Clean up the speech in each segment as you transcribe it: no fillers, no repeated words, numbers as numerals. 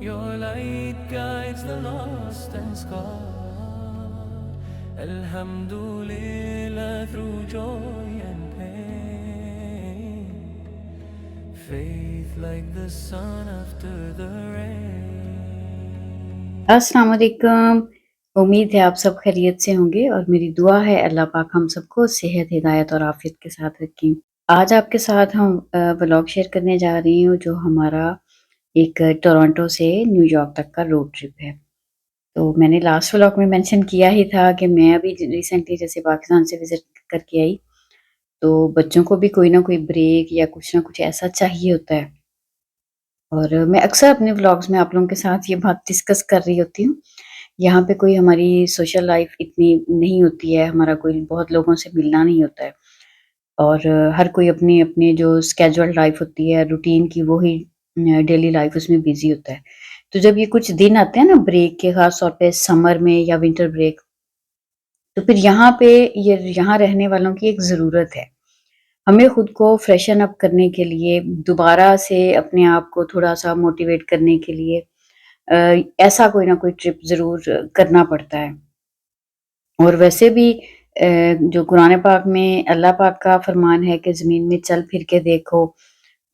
Your light guides the lost and scarred. Alhamdulillah through joy and pain. Faith like the sun after the rain. अस्सलाम वालेकुम। उम्मीद है आप सब खैरियत से होंगे और मेरी दुआ है अल्लाह पाक हम सबको सेहत, हिदायत और आफ़ियत के साथ रखें। आज आपके साथ हम व्लॉग शेयर करने जा रही हूँ जो हमारा एक टोरंटो से न्यूयॉर्क तक का रोड ट्रिप है। तो मैंने लास्ट व्लॉग में मेंशन किया ही था कि मैं अभी रिसेंटली जैसे पाकिस्तान से विज़िट करके आई, तो बच्चों को भी कोई ना कोई ब्रेक या कुछ ना कुछ ऐसा चाहिए होता है। और मैं अक्सर अपने व्लॉग्स में आप लोगों के साथ ये बात डिस्कस कर रही होती हूँ। यहाँ पे कोई हमारी सोशल लाइफ इतनी नहीं होती है, हमारा कोई बहुत लोगों से मिलना नहीं होता है और हर कोई अपनी-अपनी जो स्केड्यूल्ड लाइफ होती है, रूटीन की वो ही डेली लाइफ उसमें बिज़ी होता है। तो जब ये कुछ दिन आते हैं ना ब्रेक के, ख़ास तौर पे समर में या विंटर ब्रेक, तो फिर यहाँ पे ये यहाँ रहने वालों की एक ज़रूरत है। हमें खुद को फ्रेशन अप करने के लिए, दोबारा से अपने आप को थोड़ा-सा मोटिवेट करने के लिए ऐसा कोई ना कोई ट्रिप ज़रूर करना पड़ता है। और वैसे भी जो कुरान पाक में अल्लाह पाक का फरमान है कि ज़मीन में चल फिर के देखो,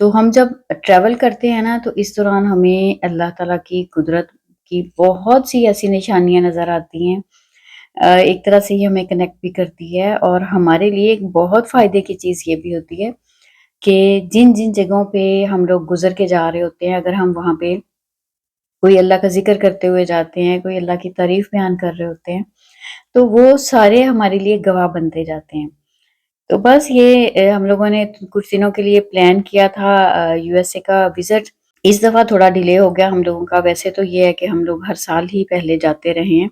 तो हम जब ट्रैवल करते हैं ना, तो इस दौरान हमें अल्लाह ताला की कुदरत की बहुत सी ऐसी निशानियाँ नज़र आती हैं। एक तरह से ये हमें कनेक्ट भी करती है और हमारे लिए एक बहुत फ़ायदे की चीज़ ये भी होती है कि जिन-जिन जगहों पे हम लोग गुज़र के जा रहे होते हैं, अगर हम वहाँ पे कोई अल्लाह का ज़िक्र करते हुए जाते हैं, कोई अल्लाह की तारीफ़ बयान कर रहे होते हैं, तो वो सारे हमारे लिए गवाह बनते जाते हैं। तो बस ये हम लोगों ने कुछ दिनों के लिए प्लान किया था यूएसए का विज़िट। इस दफ़ा थोड़ा डिले हो गया हम लोगों का, वैसे तो ये है कि हम लोग हर साल ही पहले जाते रहे हैं।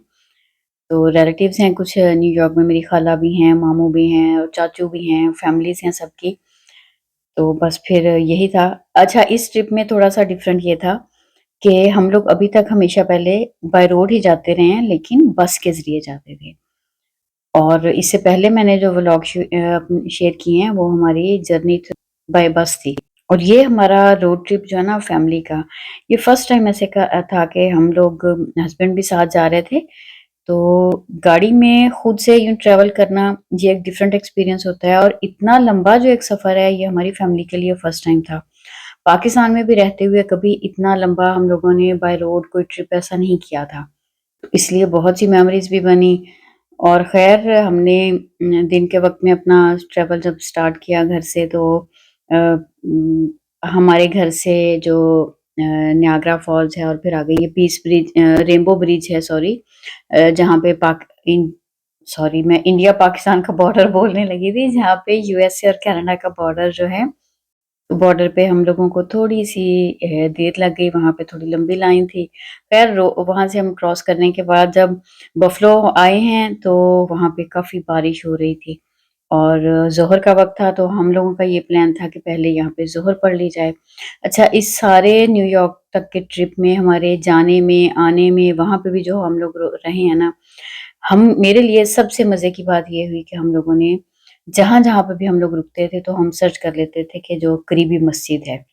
तो रिलेटिव्स हैं कुछ न्यूयॉर्क में, मेरी खाला भी हैं, मामू भी हैं और चाचू भी हैं, फैमिलीज़ हैं सबकी। तो बस फिर यही था। अच्छा, इस ट्रिप में थोड़ा-सा डिफरेंट ये था कि हम लोग अभी तक हमेशा पहले बाय रोड ही जाते रहे हैं, लेकिन बस के ज़रिए जाते थे। और इससे पहले मैंने जो व्लॉग शेयर किए हैं, वो हमारी जर्नी बाय बस थी। और ये हमारा रोड ट्रिप जो है ना फैमिली का, ये फर्स्ट टाइम ऐसे था कि हम लोग हस्बैंड भी साथ जा रहे थे। तो गाड़ी में खुद से यूँ ट्रैवल करना, ये एक डिफरेंट एक्सपीरियंस होता है और इतना लंबा जो एक सफ़र है, ये हमारी फैमिली के लिए फर्स्ट टाइम था। पाकिस्तान में भी रहते हुए कभी इतना लंबा हम लोगों ने बाय रोड कोई ट्रिप ऐसा नहीं किया था। तो इसलिए बहुत सी मेमोरीज़ भी बनी और ख़ैर हमने दिन के वक़्त में अपना ट्रैवल जब स्टार्ट किया घर से, तो हमारे घर से जो नियाग्रा फ़ॉल्स है और फिर आगे ये पीस ब्रिज, रेनबो ब्रिज है, सॉरी, जहाँ पे मैं इंडिया पाकिस्तान का बॉर्डर बोलने लगी थी, जहाँ पे यूएसए और कनाडा का बॉर्डर जो है, तो बॉर्डर पे हम लोगों को थोड़ी-सी देर लग गई, वहाँ पे थोड़ी लंबी लाइन थी। ख़ैर रो वहाँ से हम क्रॉस करने के बाद जब बफ़लो आए हैं, तो वहाँ पे काफ़ी बारिश हो रही थी और ज़ोहर का वक़्त था, तो हम लोगों का ये प्लान था कि पहले यहाँ पे ज़ोहर पढ़ ली जाए। अच्छा, इस सारे न्यूयॉर्क तक के ट्रिप में हमारे जाने में, आने में, वहाँ पे भी जो हम लोग रहे हैं ना, हम मेरे लिए सबसे मज़े की बात ये हुई कि हम लोगों ने जहाँ-जहाँ पे भी हम लोग रुकते थे, तो हम सर्च कर लेते थे कि जो करीबी मस्जिद है,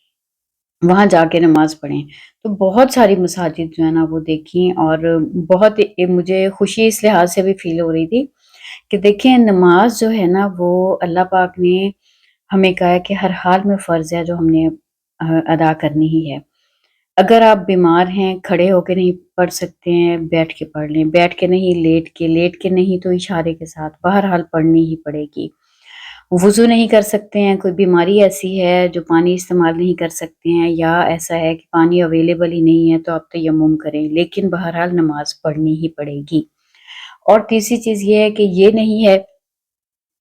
वहाँ जाके नमाज़ पढ़ें। तो बहुत सारी मसाजिद जो है ना वो देखी और बहुत मुझे खुशी इस लिहाज़ से भी फ़ील हो रही थी कि देखिए नमाज़ जो है ना, वो अल्लाह पाक ने हमें कहा है कि हर हाल में फ़र्ज़ है जो हमने अदा करनी ही है। अगर आप बीमार हैं, खड़े होके नहीं पढ़ सकते हैं, बैठ के पढ़ लें, बैठ के नहीं, लेट के नहीं तो इशारे के साथ, बहरहाल पढ़नी ही पड़ेगी। वुज़ू नहीं कर सकते हैं, कोई बीमारी ऐसी है जो पानी इस्तेमाल नहीं कर सकते हैं या ऐसा है कि पानी अवेलेबल ही नहीं है, तो आप तयम्मुम करें, लेकिन बहरहाल नमाज़ पढ़नी ही पड़ेगी। और तीसरी चीज़ ये है कि ये नहीं है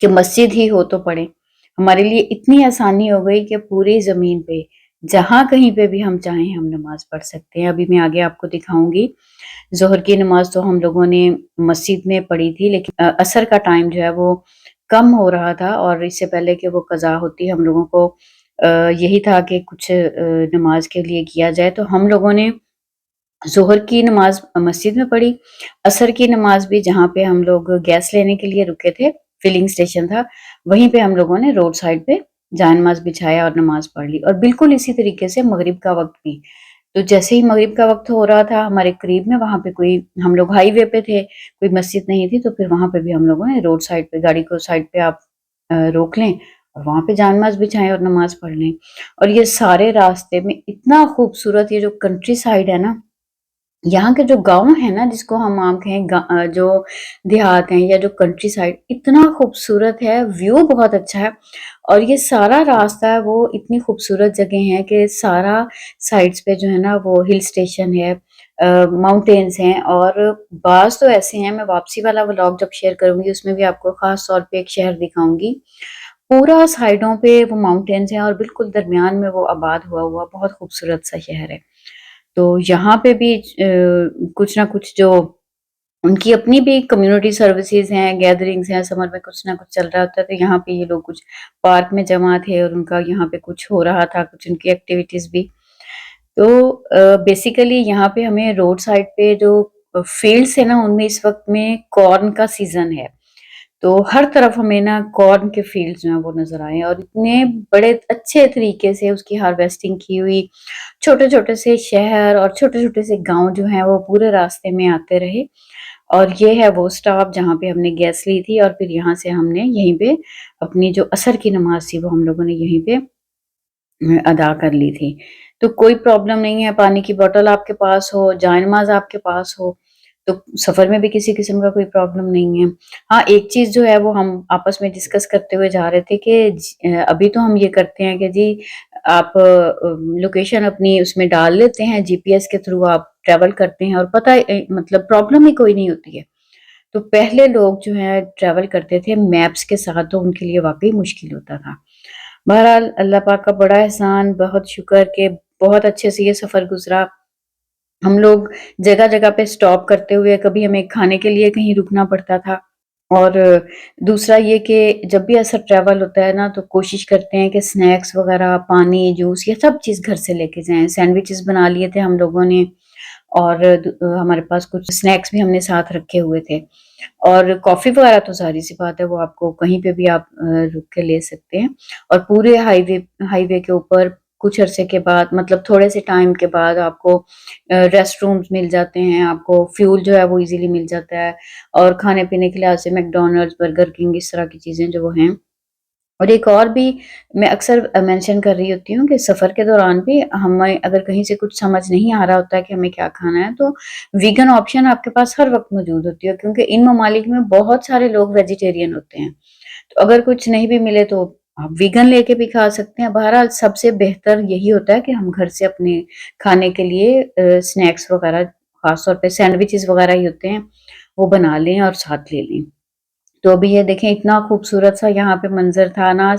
कि मस्जिद ही हो तो पढ़ें। हमारे लिए इतनी आसानी हो गई कि पूरी ज़मीन पे, जहाँ कहीं पे भी हम चाहें हम नमाज़ पढ़ सकते हैं। अभी मैं आगे आपको दिखाऊँगी। ज़ोहर की नमाज़ तो हम लोगों ने मस्जिद में पढ़ी थी, लेकिन असर का टाइम जो है वो कम हो रहा था और इससे पहले कि वो कज़ा होती, हम लोगों को यही था कि कुछ नमाज़ के लिए किया जाए, तो हम लोगों ने ज़ोहर की नमाज़ मस्जिद में पढ़ी, असर की नमाज़ भी जहाँ पे हम लोग गैस लेने के लिए रुके थे, फिलिंग स्टेशन था, वहीं पे हम लोगों ने रोड साइड पे जान-नमाज़ बिछाया और नमाज़ पढ़ ली और बिल्कुल इसी तरीके से मगरिब का वक़्त भी। तो जैसे ही मगरिब का वक़्त हो रहा था हमारे करीब में वहाँ पे कोई हम लोग हाईवे पे थे, कोई मस्जिद नहीं थी तो फिर वहाँ पे भी हम लोगों ने रोड साइड पे गाड़ी को साइड पे आप रोक लें और वहाँ पे जान-नमाज़ बिछाएँ और नमाज़ पढ़ लें। और ये सारे रास्ते में इतना खूबसूरत ये जो कंट्री साइड है ना, यहाँ के जो गाँव हैं ना जिसको हम आम कहें जो देहात हैं या जो कंट्री साइड इतना खूबसूरत है, व्यू बहुत अच्छा है और ये सारा रास्ता है वो इतनी खूबसूरत जगह है कि सारा साइड्स पे जो है ना वो हिल स्टेशन है, माउंटेन्स हैं और बाज़ तो ऐसे हैं मैं वापसी वाला व्लॉग जब शेयर करूँगी उसमें भी आपको ख़ास तौर पे एक शहर दिखाऊँगी। पूरा साइडों पे वो माउंटेन्स हैं और बिल्कुल दरमियान में वो आबाद हुआ हुआ बहुत खूबसूरत सा शहर है। तो यहाँ पे भी कुछ ना कुछ जो उनकी अपनी भी कम्युनिटी सर्विसेज़ हैं, गैदरिंग्स हैं, समर में कुछ ना कुछ चल रहा होता है, तो यहाँ पे ये लोग कुछ पार्क में जमा थे और उनका यहाँ पे कुछ हो रहा था, कुछ उनकी एक्टिविटीज़ भी। तो बेसिकली यहाँ पे हमें रोड साइड पे जो फील्ड्स है ना, उनमें इस वक़्त में कॉर्न का सीज़न है। तो हर तरफ हमें ना कॉर्न के फील्ड्स जो हैं वो नज़र आए और इतने बड़े अच्छे तरीके से उसकी हार्वेस्टिंग की हुई, छोटे-छोटे से शहर और छोटे-छोटे से गाँव जो हैं वो पूरे रास्ते में आते रहे और ये है वो स्टॉप जहाँ पे हमने गैस ली थी और फिर यहाँ से हमने यहीं पे अपनी जो असर की नमाज़ थी वो हम लोगों ने यहीं पे अदा कर ली थी। तो कोई प्रॉब्लम नहीं है, पानी की बॉटल आपके पास हो, जान-नमाज़ आपके पास हो, तो सफ़र में भी किसी किस्म का कोई प्रॉब्लम नहीं है। हाँ, एक चीज़ जो है वो हम आपस में डिस्कस करते हुए जा रहे थे कि अभी तो हम ये करते हैं कि जी आप लोकेशन अपनी उसमें डाल लेते हैं, जीपीएस के थ्रू आप ट्रैवल करते हैं और पता है मतलब प्रॉब्लम ही कोई नहीं होती है। तो पहले लोग जो हैं ट्रैवल करते थे मैप्स के साथ तो उनके लिए वाक़ई मुश्किल होता था। बहरहाल अल्लाह पाक का बड़ा एहसान, बहुत शुक्र कि बहुत अच्छे से ये सफ़र गुज़रा। हम लोग जगह-जगह पे स्टॉप करते हुए कभी हमें खाने के लिए कहीं रुकना पड़ता था और दूसरा ये कि जब भी ऐसा ट्रैवल होता है ना तो कोशिश करते हैं कि स्नैक्स वग़ैरह, पानी, जूस ये सब चीज़ घर से लेके जाएँ। सैंडविचेज़ बना लिए थे हम लोगों ने और हमारे पास कुछ स्नैक्स भी हमने साथ रखे हुए थे और कॉफ़ी वग़ैरह तो ज़ाहिर-सी बात है वो आपको कहीं पे भी आप रुक के ले सकते हैं और पूरे हाईवे हाईवे के ऊपर कुछ अरसे के बाद मतलब थोड़े से टाइम के बाद आपको रेस्टरूम्स मिल जाते हैं, आपको फ्यूल जो है वो ईज़िली मिल जाता है और खाने-पीने के लिहाज़ से मैकडॉनल्ड्स, बर्गर किंग इस तरह की चीज़ें जो वो हैं। और एक और भी मैं अक्सर मेंशन कर रही होती हूँ कि सफ़र के दौरान भी हमें अगर कहीं से कुछ समझ नहीं आ रहा होता है कि हमें क्या खाना है, तो वीगन ऑप्शन आपके पास हर वक़्त मौजूद होती है क्योंकि इन ममालिक में बहुत सारे लोग वेजिटेरियन होते हैं। तो अगर कुछ नहीं भी मिले तो आप वीगन लेके भी खा सकते हैं। बहरहाल सबसे बेहतर यही होता है कि हम घर से अपने खाने के लिए स्नैक्स वग़ैरह ख़ास तौर पे सैंडविचेज़ वग़ैरह ही होते हैं, वो बना लें और साथ ले लें। तो अभी ये देखें इतना खूबसूरत सा यहाँ पे मंज़र था ना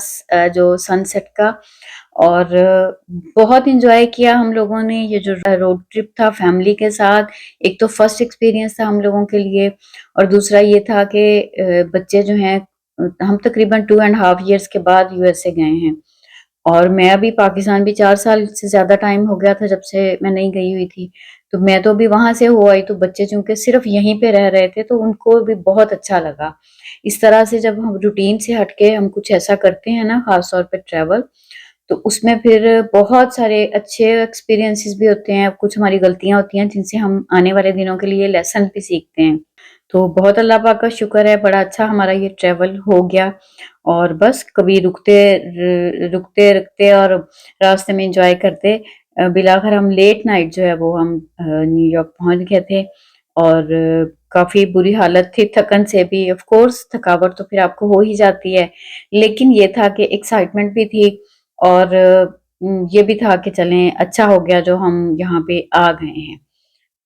जो सनसेट का और बहुत एन्जॉय किया हम लोगों ने ये जो रोड ट्रिप था फैमिली के साथ। एक तो फर्स्ट एक्सपीरियंस था हम लोगों के लिए और दूसरा ये था कि बच्चे जो हैं हम तकरीबन 2 एंड हाफ इयर्स के बाद यूएसए गए हैं। और मैं अभी पाकिस्तान भी 4 साल से ज़्यादा टाइम हो गया था जब से मैं नहीं गई हुई थी। तो मैं तो अभी वहाँ से हो आई तो बच्चे चूँकि सिर्फ़ यहीं पे रह रहे थे तो उनको भी बहुत अच्छा लगा। इस तरह से जब हम रूटीन से हट के हम कुछ ऐसा करते हैं ना ख़ास तौर पे ट्रैवल, तो उसमें फिर बहुत सारे अच्छे एक्सपीरियंसेस भी होते हैं, कुछ हमारी गलतियाँ होती हैं जिनसे हम आने वाले दिनों के लिए लेसन भी सीखते हैं। तो बहुत अल्लाह पाक का शुक्र है बड़ा अच्छा हमारा ये ट्रैवल हो गया और बस कभी रुकते-रुकते और रास्ते में एन्जॉय करते बिलाखिर हम लेट नाइट जो है वो हम न्यूयॉर्क पहुँच गए थे और काफ़ी बुरी हालत थी थकन से भी ऑफ़ कोर्स थकावट तो फिर आपको हो ही जाती है। लेकिन ये था कि एक्साइटमेंट भी थी और ये भी था कि चलें अच्छा हो गया जो हम यहाँ पे आ गए हैं।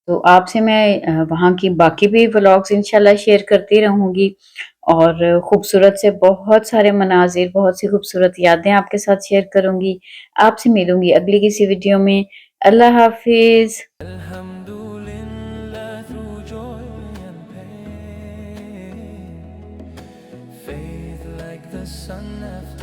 तो आपसे मैं वहाँ की बाकी भी व्लॉग्स इंशाल्लाह शेयर करती रहूँगी और खूबसूरत से बहुत सारे मनाज़िर, बहुत सी खूबसूरत यादें आपके साथ शेयर करूँगी। आपसे मिलूँगी अगली किसी वीडियो में। अल्लाह हाफ़िज़। Alhamdulillah, through joy and pain, faith like the sun after